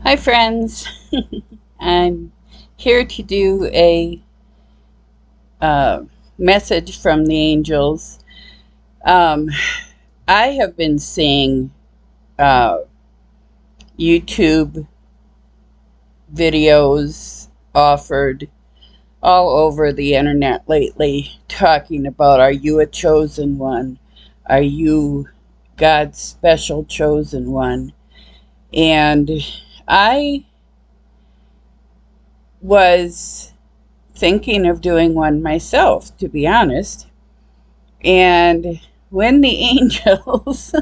Hi, friends. I'm here to do a uh, message from the angels. Um, I have been seeing uh, YouTube videos offered all over the internet lately talking about, are you a chosen one? Are you God's special chosen one? And I was thinking of doing one myself, to be honest. And when the angels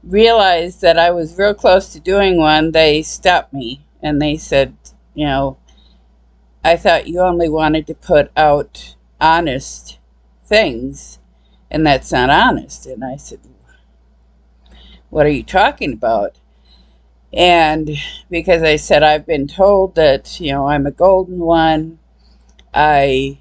realized that I was real close to doing one, they stopped me and they said, I thought you only wanted to put out honest things, and that's not honest. And I said, what are you talking about? And because I said, I've been told that, I'm a golden one. I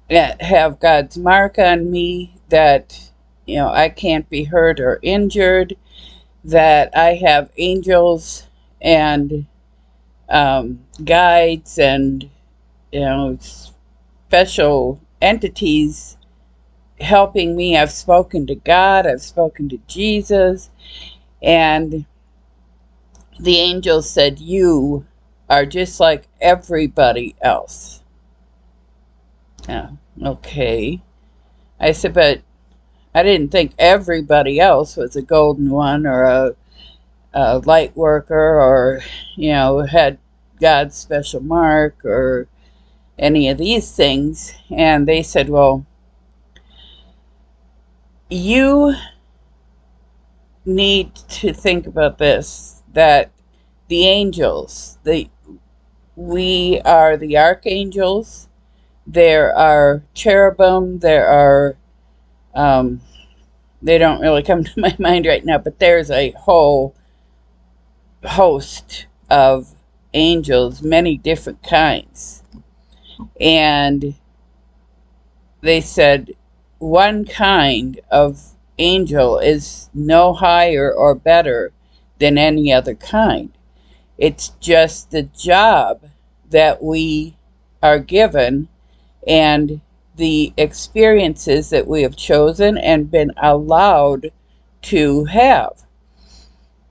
have God's mark on me, that I can't be hurt or injured, that I have angels and guides and special entities helping me. I've spoken to God, I've spoken to Jesus, and the angels said, you are just like everybody else. Okay. I said, but I didn't think everybody else was a golden one or a light worker or, had God's special mark or any of these things. And they said, well, you need to think about this, that the angels, we are the archangels, there are cherubim, there are, they don't really come to my mind right now, but there's a whole host of angels, many different kinds. And they said one kind of angel is no higher or better than any other kind. It's just the job that we are given and the experiences that we have chosen and been allowed to have.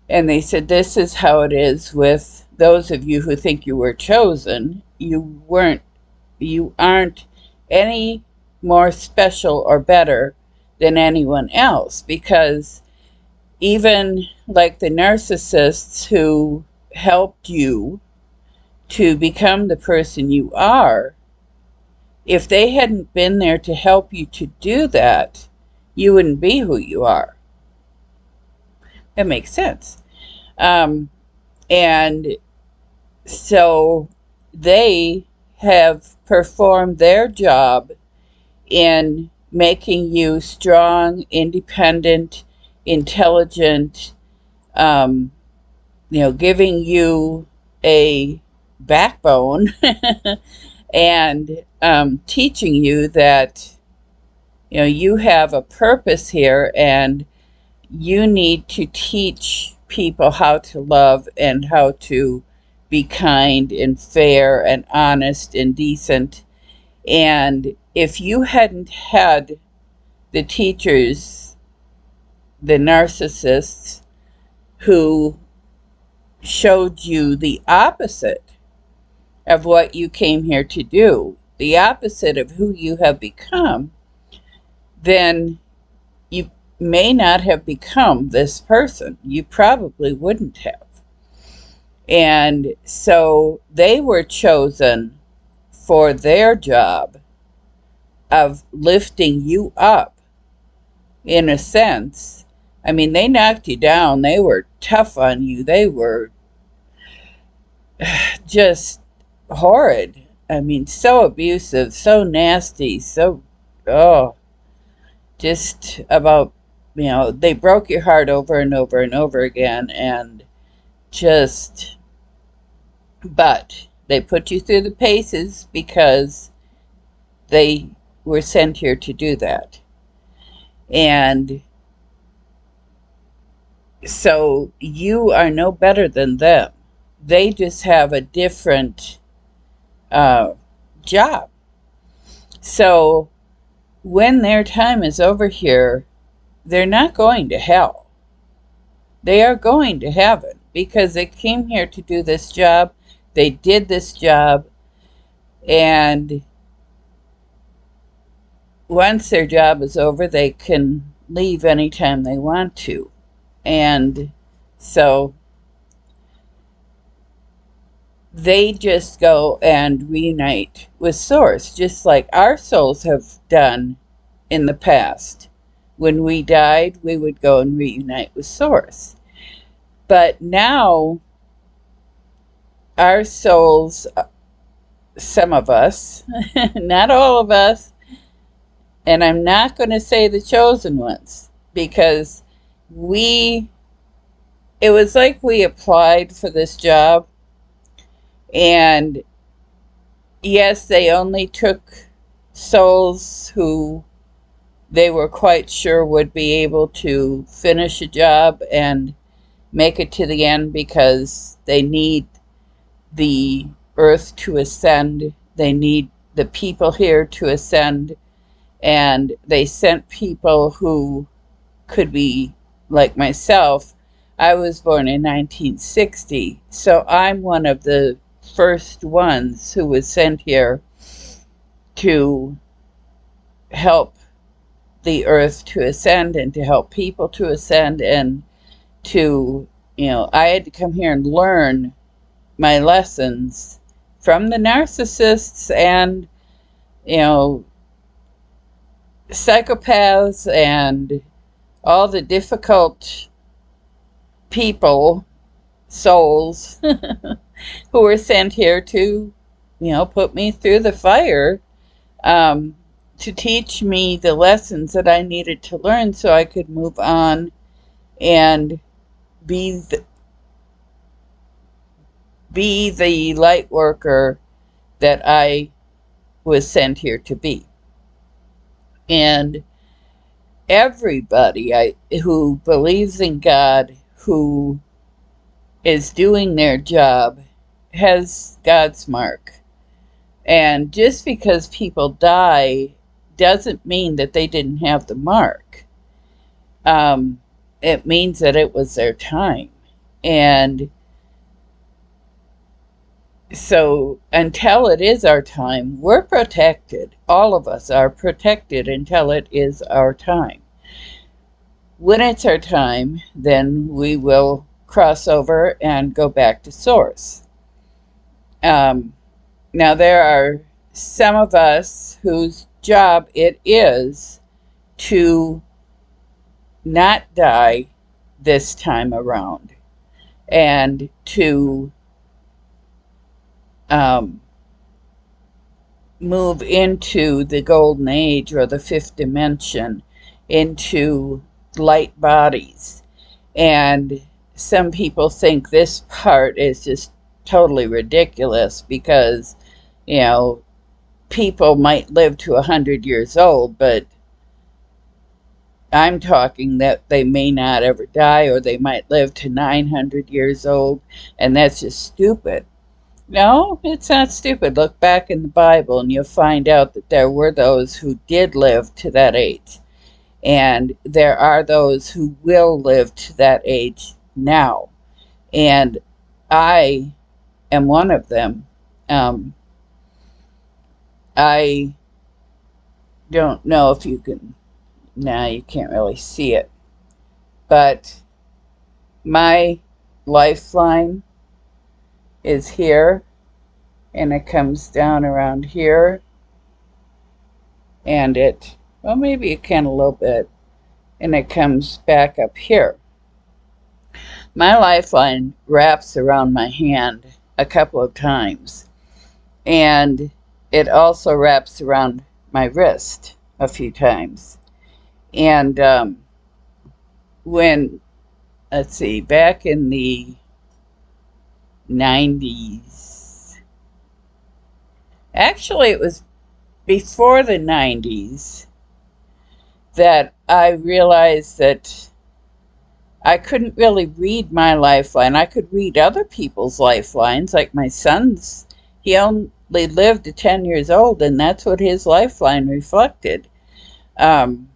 And they said, this is how it is with those of you who think you were chosen. You aren't any more special or better than anyone else, because even like the narcissists who helped you to become the person you are, if they hadn't been there to help you to do that, you wouldn't be who you are. That makes sense. And so they have performed their job in making you strong, independent, intelligent, giving you a backbone and teaching you that you have a purpose here, and you need to teach people how to love and how to be kind and fair and honest and decent. And if you hadn't had the teachers, the narcissists, who showed you the opposite of what you came here to do, the opposite of who you have become, then you may not have become this person. You probably wouldn't have. And so they were chosen for their job of lifting you up, in a sense. I mean, they knocked you down. They were tough on you. They were just horrid. I mean, so abusive, so nasty, just about, they broke your heart over and over and over again, and but they put you through the paces because they were sent here to do that. And So you are no better than them. They just have a different job. So when their time is over here, they're not going to hell. They are going to heaven because they came here to do this job. They did this job, and once their job is over, they can leave anytime they want to. And so they just go and reunite with Source, just like our souls have done in the past. When we died, we would go and reunite with Source. But now, our souls, some of us, not all of us, and I'm not going to say the chosen ones, because it was like we applied for this job, and yes, they only took souls who they were quite sure would be able to finish a job and make it to the end, because they need the earth to ascend. They need the people here to ascend. And they sent people who could be like myself. I was born in 1960, so I'm one of the first ones who was sent here to help the earth to ascend and to help people to ascend, and to, I had to come here and learn my lessons from the narcissists and, psychopaths and all the difficult people, souls, who were sent here to, put me through the fire, to teach me the lessons that I needed to learn so I could move on and be the light worker that I was sent here to be. And everybody who believes in God, who is doing their job, has God's mark. And just because people die doesn't mean that they didn't have the mark. It means that it was their time. And so until it is our time, we're protected. All of us are protected until it is our time. When it's our time, then we will cross over and go back to Source. Now, there are some of us whose job it is to not die this time around, and to move into the golden age, or the fifth dimension, into light bodies. And some people think this part is just totally ridiculous, because people might live to 100 years old, but I'm talking that they may not ever die, or they might live to 900 years old, and that's just stupid. No, it's not stupid. Look back in the Bible and you'll find out that there were those who did live to that age. And there are those who will live to that age now. And I am one of them. I don't know if you can, now you can't really see it, but my lifeline is here, and it comes down around here, and well, maybe it can a little bit, and it comes back up here. My lifeline wraps around my hand a couple of times, and it also wraps around my wrist a few times. And let's see, back in the 90s, actually it was before the 90s, that I realized that I couldn't really read my lifeline. I could read other people's lifelines, like my son's. He only lived to 10 years old, and that's what his lifeline reflected. Um,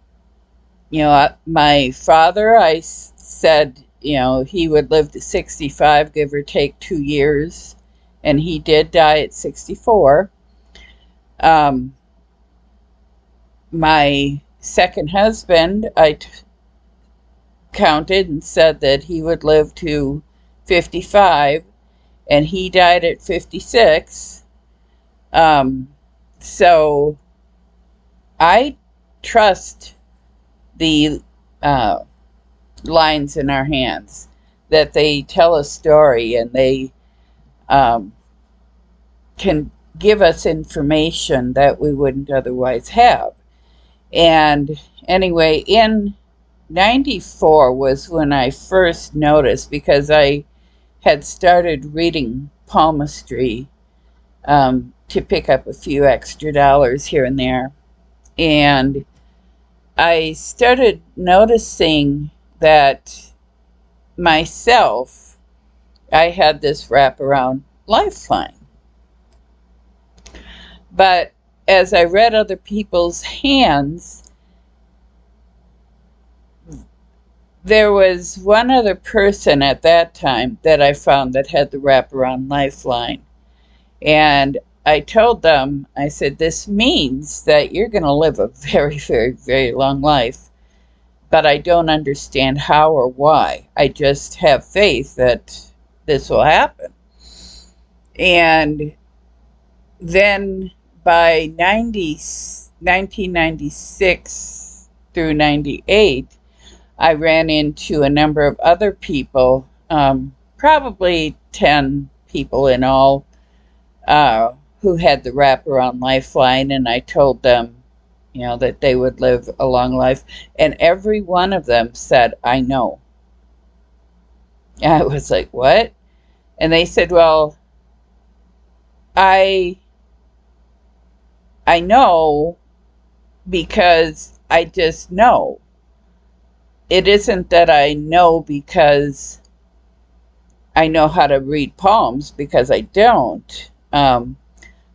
my father, I said, he would live to 65, give or take 2 years, and he did die at 64. My second husband, I counted and said that he would live to 55, and he died at 56. So I trust the lines in our hands, that they tell a story and they can give us information that we wouldn't otherwise have. And anyway, in 94 was when I first noticed, because I had started reading palmistry to pick up a few extra dollars here and there. And I started noticing that myself, I had this wraparound lifeline. But as I read other people's hands, there was one other person at that time that I found that had the wraparound lifeline. And I told them, I said, this means that you're going to live a very, very, very long life. But I don't understand how or why. I just have faith that this will happen. And then by 1996 through 98, I ran into a number of other people, probably 10 people in all, who had the wraparound lifeline, and I told them, that they would live a long life. And every one of them said, I know. And I was like, what? And they said, well, I know because I just know. It isn't that I know because I know how to read palms, because I don't.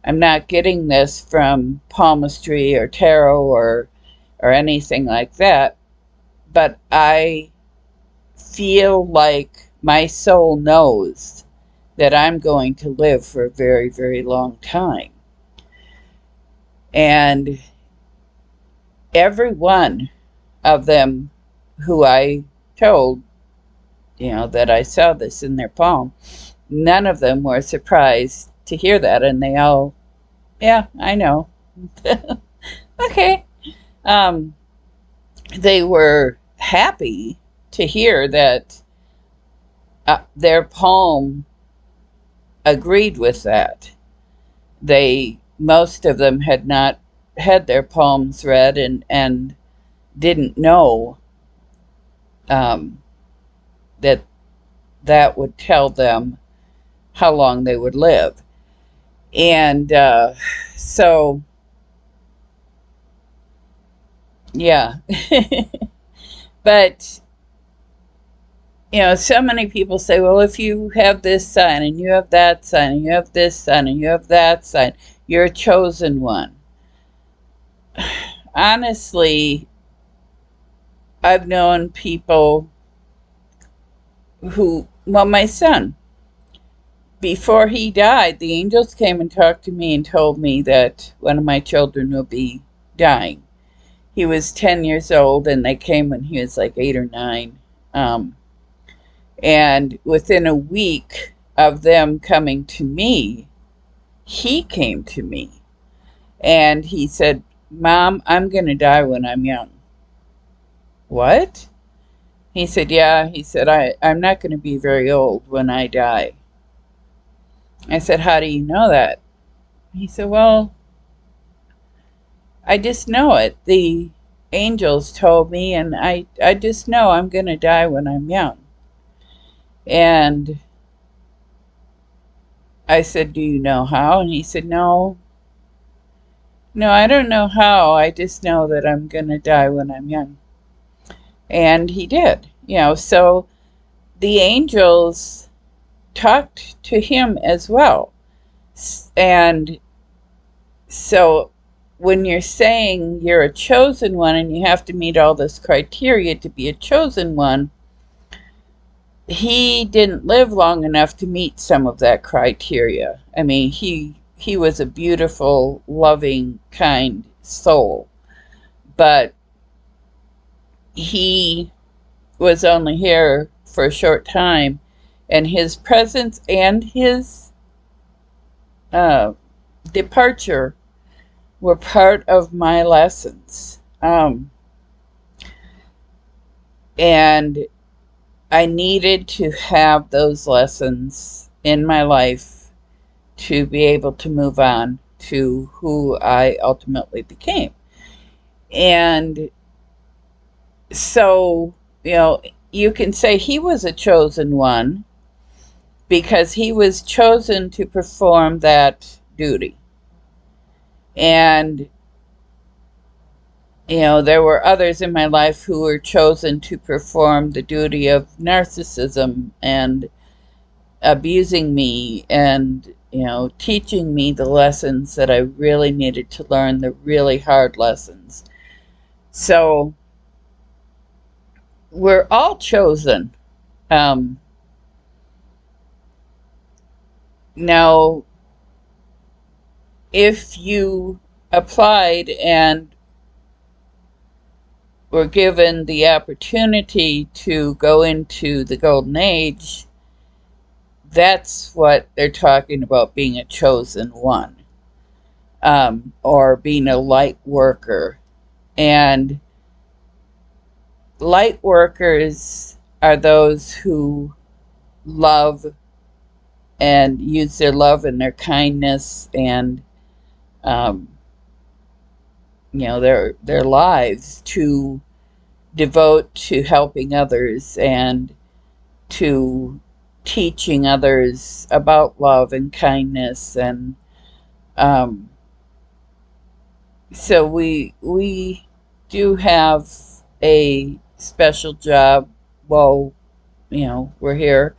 I'm not getting this from palmistry or tarot or anything like that. But I feel like my soul knows that I'm going to live for a very, very long time. And every one of them who I told, that I saw this in their palm, none of them were surprised to hear that. And they all, yeah, I know. Okay. They were happy to hear that their palm agreed with that. Most of them had not had their palms read and didn't know that would tell them how long they would live. And so, yeah. But, so many people say, well, if you have this sign and you have that sign and you have this sign and you have that sign, you're a chosen one. Honestly, I've known people who, well, my son, before he died, the angels came and talked to me and told me that one of my children will be dying. He was 10 years old, and they came when he was like 8 or 9. And within a week of them coming to me, he came to me. And he said, Mom, I'm going to die when I'm young. What? He said, yeah. He said, I'm not going to be very old when I die. I said, how do you know that? He said, well, I just know it. The angels told me, and I just know I'm going to die when I'm young. And I said, do you know how? And he said, no, I don't know how. I just know that I'm going to die when I'm young. And he did. So the angels talked to him as well. And so when you're saying you're a chosen one and you have to meet all this criteria to be a chosen one, he didn't live long enough to meet some of that criteria. I mean, he was a beautiful, loving, kind soul, but he was only here for a short time, and his presence and his departure were part of my lessons. And I needed to have those lessons in my life to be able to move on to who I ultimately became. And so, you can say he was a chosen one because he was chosen to perform that duty. And, there were others in my life who were chosen to perform the duty of narcissism and abusing me and, teaching me the lessons that I really needed to learn, the really hard lessons. So we're all chosen. Now, if you applied and were given the opportunity to go into the golden age, that's what they're talking about, being a chosen one, or being a light worker. And light workers are those who love and use their love and their kindness and their lives to devote to helping others and to teaching others about love and kindness. And so we do have a special job while we're here,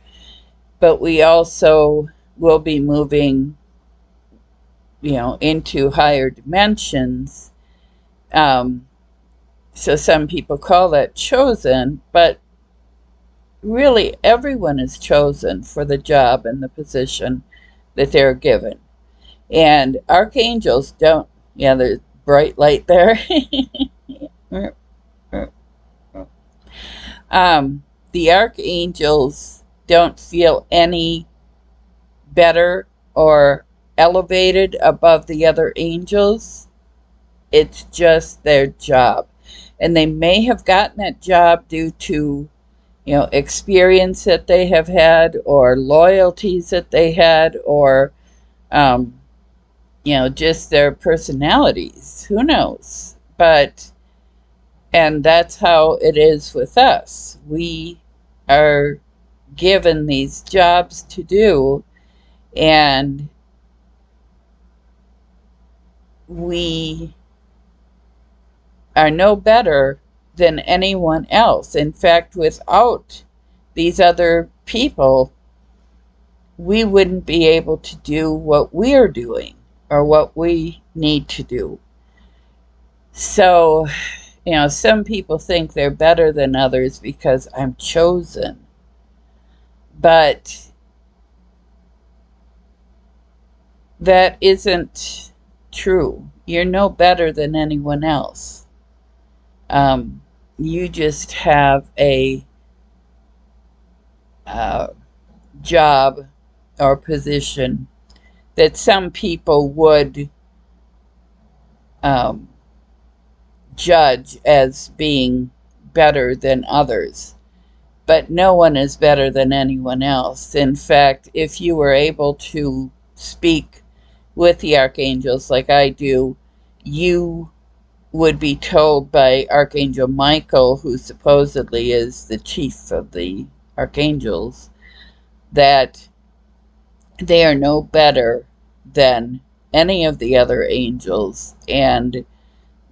but we also will be moving into higher dimensions. So some people call that chosen, but really everyone is chosen for the job and the position that they're given. And archangels don't, there's bright light there. The archangels don't feel any better or elevated above the other angels. It's just their job. And they may have gotten that job due to, experience that they have had, or loyalties that they had, or, just their personalities. Who knows? And that's how it is with us. We are given these jobs to do, and we are no better than anyone else. In fact, without these other people, we wouldn't be able to do what we're doing or what we need to do. So, some people think they're better than others because I'm chosen. But that isn't true. You're no better than anyone else. You just have a job or position that some people would judge as being better than others. But no one is better than anyone else. In fact, if you were able to speak with the archangels like I do, you would be told by Archangel Michael, who supposedly is the chief of the archangels, that they are no better than any of the other angels, and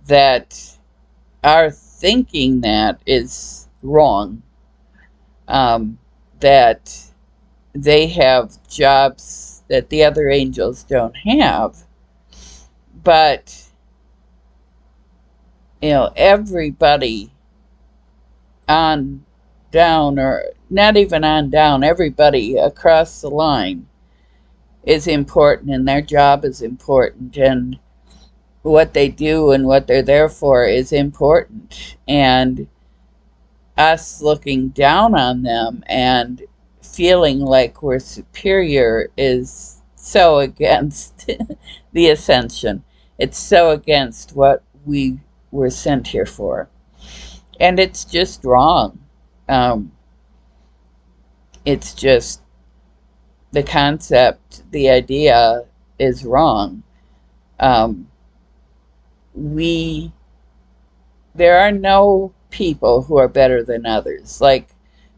that our thinking that is wrong. that they have jobs that the other angels don't have. But, everybody on down, or not even on down, everybody across the line is important, and their job is important, and what they do and what they're there for is important. And us looking down on them and feeling like we're superior is so against the ascension. It's so against what we were sent here for. And it's just wrong. It's just the concept, the idea is wrong. There are no people who are better than others. Like,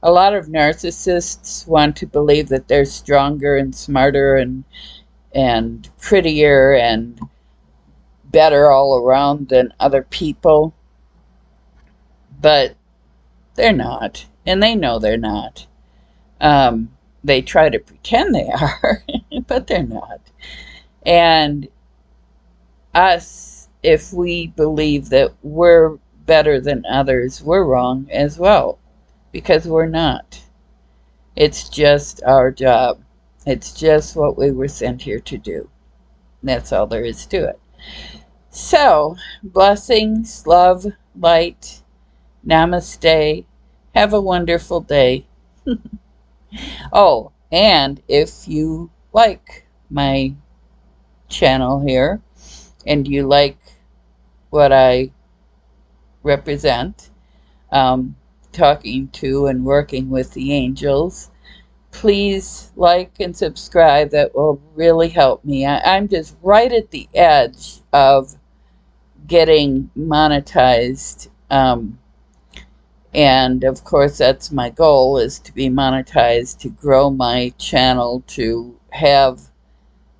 a lot of narcissists want to believe that they're stronger and smarter and prettier and better all around than other people. But they're not. And they know they're not. They try to pretend they are, but they're not. And us, if we believe that we're better than others, we're wrong as well, because we're not. It's just our job. It's just what we were sent here to do. That's all there is to it. So, blessings, love, light, namaste. Have a wonderful day. Oh, and if you like my channel here, and you like what I represent, talking to and working with the angels, please like and subscribe. That will really help me. I'm just right at the edge of getting monetized, and of course that's my goal, is to be monetized, to grow my channel, to have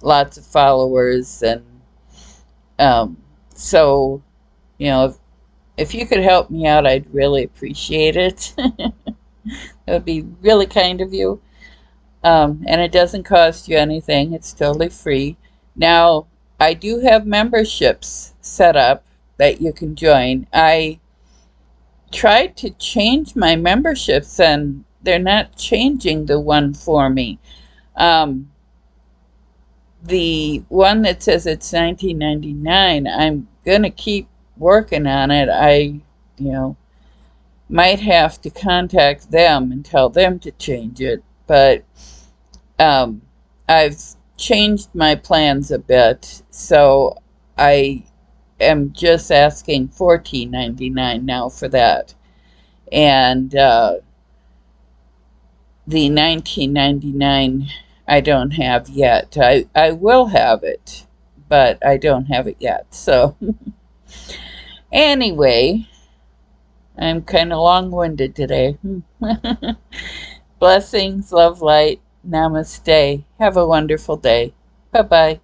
lots of followers. And so, if you could help me out, I'd really appreciate it. That would be really kind of you. And it doesn't cost you anything. It's totally free. Now, I do have memberships set up that you can join. I tried to change my memberships, and they're not changing the one for me. The one that says it's $19.99, I'm going to keep working on it. I, might have to contact them and tell them to change it. But I've changed my plans a bit, so I am just asking $14.99 now for that. And the $19.99 I don't have yet. I will have it, but I don't have it yet. So anyway, I'm kind of long-winded today. Blessings, love, light, namaste. Have a wonderful day. Bye-bye.